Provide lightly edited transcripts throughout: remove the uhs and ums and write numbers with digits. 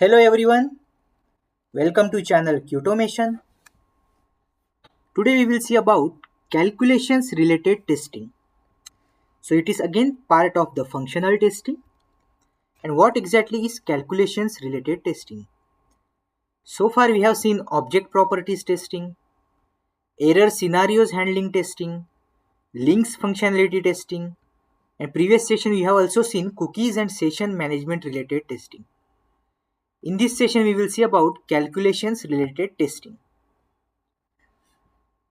Hello everyone, welcome to channel Qtomation. Today we will see about calculations related testing. So it is again part of the functional testing. And what exactly is calculations related testing? So far we have seen object properties testing, error scenarios handling testing, links functionality testing, and previous session we have also seen cookies and session management related testing. In this session we will see about calculations related testing.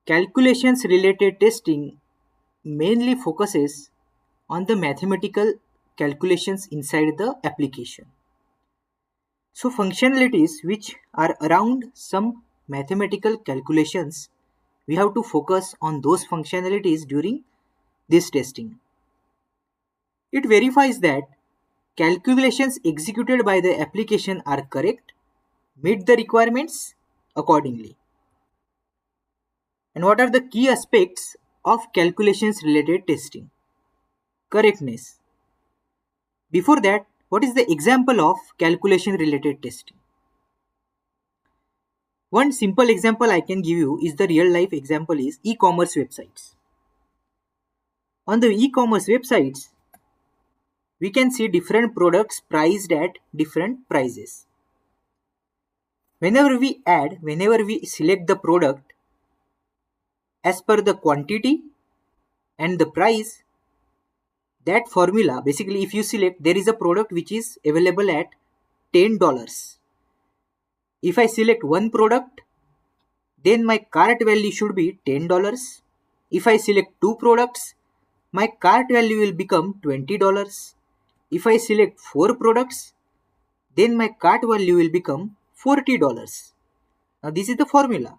Calculations related testing mainly focuses on the mathematical calculations inside the application. So functionalities which are around some mathematical calculations, we have to focus on those functionalities during this testing. It verifies that calculations executed by the application are correct, meet the requirements accordingly. And what are the key aspects of calculations related testing? Correctness. Before that, what is the example of calculation related testing? One simple example I can give you is the real life example is e-commerce websites. On the e-commerce websites, we can see different products priced at different prices. Whenever we select the product as per the quantity and the price, that formula basically if you select there is a product which is available at $10. If I select one product, then my cart value should be $10. If I select two products, my cart value will become $20. If I select four products, then my cart value will become $40. Now this is the formula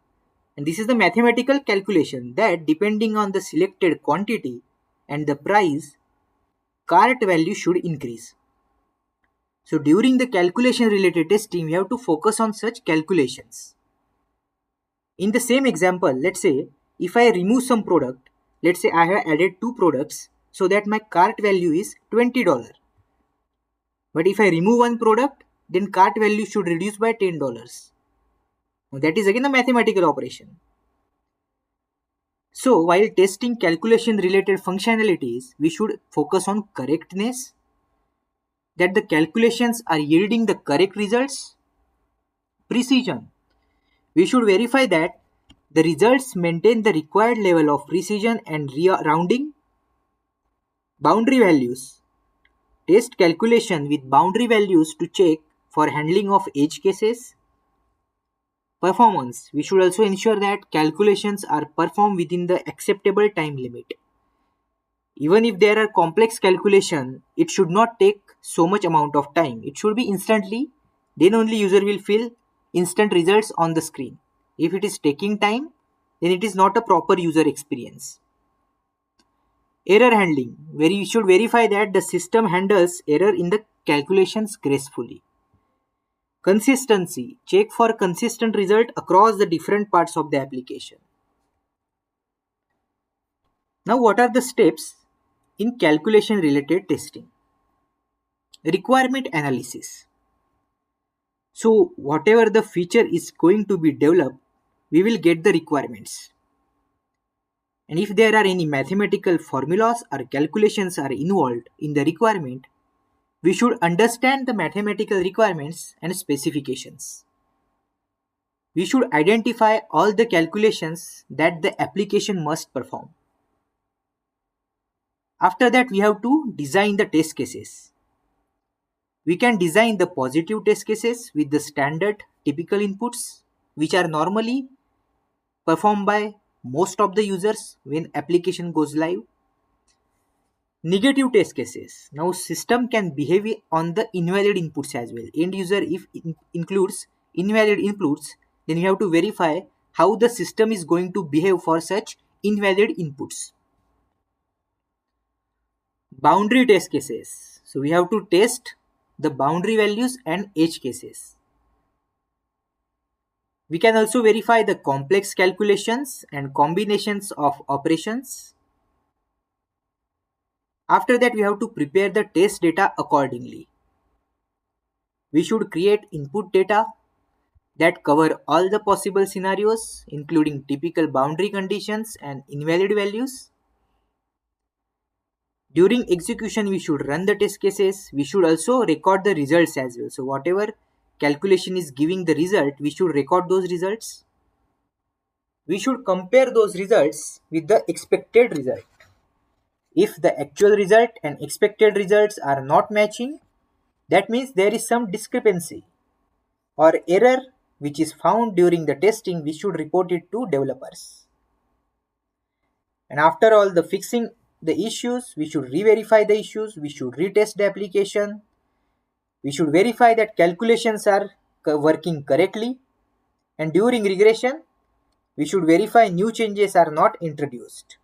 and this is the mathematical calculation that depending on the selected quantity and the price, cart value should increase. So during the calculation related testing, we have to focus on such calculations. In the same example, let's say if I remove some product, let's say I have added two products so that my cart value is $20. But if I remove one product, then cart value should reduce by $10. Now that is again a mathematical operation. So while testing calculation related functionalities, we should focus on correctness, that the calculations are yielding the correct results, precision. We should verify that the results maintain the required level of precision and rounding, boundary values. Test calculation with boundary values to check for handling of edge cases. Performance. We should also ensure that calculations are performed within the acceptable time limit. Even if there are complex calculation, it should not take so much amount of time. It should be instantly, then only user will feel instant results on the screen. If it is taking time, then it is not a proper user experience. Error handling, where you should verify that the system handles error in the calculations gracefully. Consistency, check for consistent result across the different parts of the application. Now what are the steps in calculation related testing? Requirement analysis. So whatever the feature is going to be developed, we will get the requirements. And if there are any mathematical formulas or calculations are involved in the requirement, we should understand the mathematical requirements and specifications. We should identify all the calculations that the application must perform. After that, we have to design the test cases. We can design the positive test cases with the standard typical inputs, which are normally performed by most of the users when application goes live. Negative test cases. Now system can behave on the invalid inputs as well. End user if includes invalid inputs, then you have to verify how the system is going to behave for such invalid inputs. Boundary test cases. So we have to test the boundary values and edge cases. We can also verify the complex calculations and combinations of operations. After that, we have to prepare the test data accordingly. We should create input data that cover all the possible scenarios, including typical boundary conditions and invalid values. During execution, we should run the test cases. We should also record the results as well. So whatever calculation is giving the result, we should record those results. We should compare those results with the expected result. If the actual result and expected results are not matching, that means there is some discrepancy or error which is found during the testing. We should report it to developers. And after all the fixing the issues, we should re-verify the issues, we should retest the application, we should verify that calculations are working correctly, and during regression, we should verify new changes are not introduced.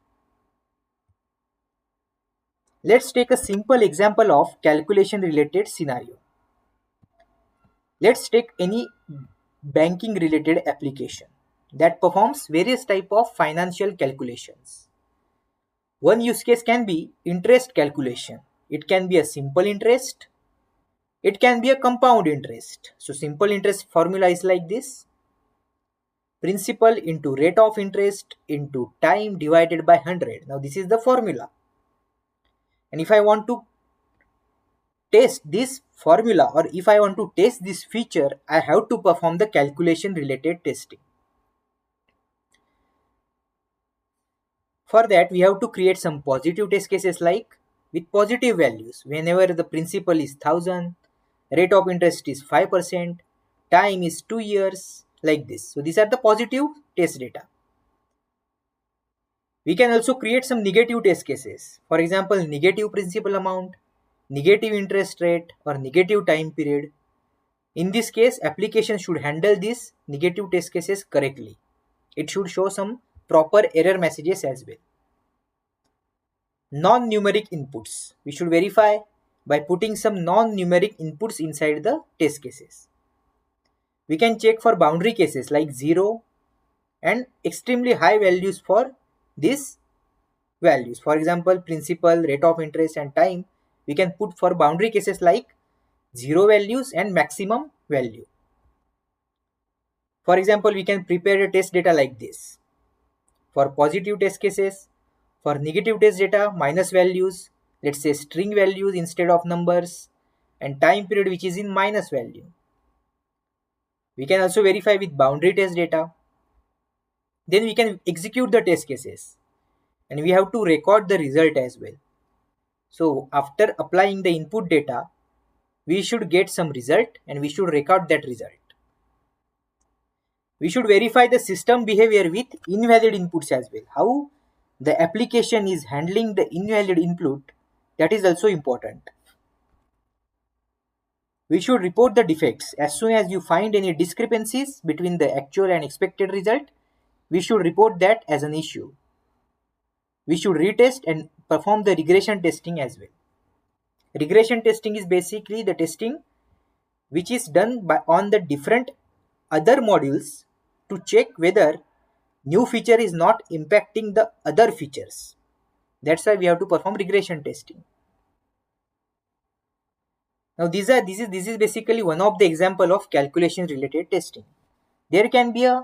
Let's take a simple example of calculation related scenario. Let's take any banking related application that performs various type of financial calculations. One use case can be interest calculation. It can be a simple interest. It can be a compound interest. So simple interest formula is like this. Principal into rate of interest into time divided by 100. Now this is the formula. And if I want to test this formula, or if I want to test this feature, I have to perform the calculation related testing. For that, we have to create some positive test cases like with positive values. Whenever the principal is 1000, rate of interest is 5%, time is 2 years, like this. So these are the positive test data. We can also create some negative test cases. For example, negative principal amount, negative interest rate, or negative time period. In this case, application should handle these negative test cases correctly. It should show some proper error messages as well. Non-numeric inputs. We should verify by putting some non-numeric inputs inside the test cases. We can check for boundary cases like 0 and extremely high values for these values. For example, principal, rate of interest, and time, we can put for boundary cases like 0 values and maximum value. For example, we can prepare a test data like this. For positive test cases, for negative test data, minus values, let's say string values instead of numbers, and time period which is in minus value. We can also verify with boundary test data. Then we can execute the test cases, and we have to record the result as well. So after applying the input data, we should get some result and we should record that result. We should verify the system behavior with invalid inputs as well. How the application is handling the invalid input, that is also important. We should report the defects. As soon as you find any discrepancies between the actual and expected result, we should report that as an issue. We should retest and perform the regression testing as well. Regression testing is basically the testing which is done on the different other modules to check whether new feature is not impacting the other features. That's why we have to perform regression testing. Now this is basically one of the example of calculation related testing. There can be a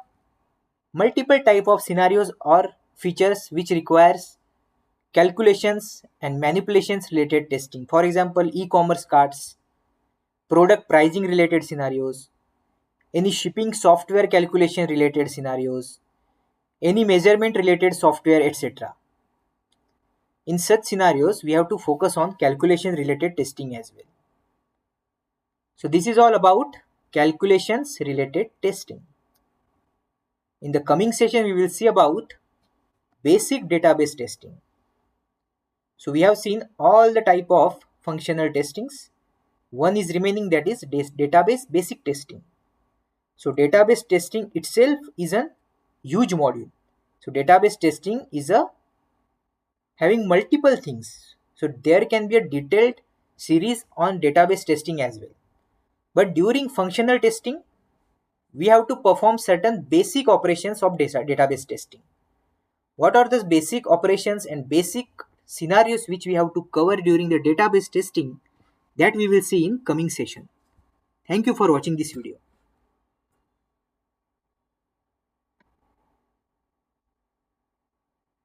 multiple type of scenarios or features which requires calculations and manipulations related testing. For example, e-commerce carts, product pricing related scenarios, any shipping software calculation related scenarios, any measurement related software, etc. In such scenarios, we have to focus on calculation related testing as well. So this is all about calculations related testing. In the coming session, we will see about basic database testing. So we have seen all the type of functional testings. One is remaining, that is database basic testing. So database testing itself is a huge module. So database testing is having multiple things. So there can be a detailed series on database testing as well. But during functional testing, we have to perform certain basic operations of database testing. What are those basic operations and basic scenarios which we have to cover during the database testing? That we will see in coming session. Thank you for watching this video.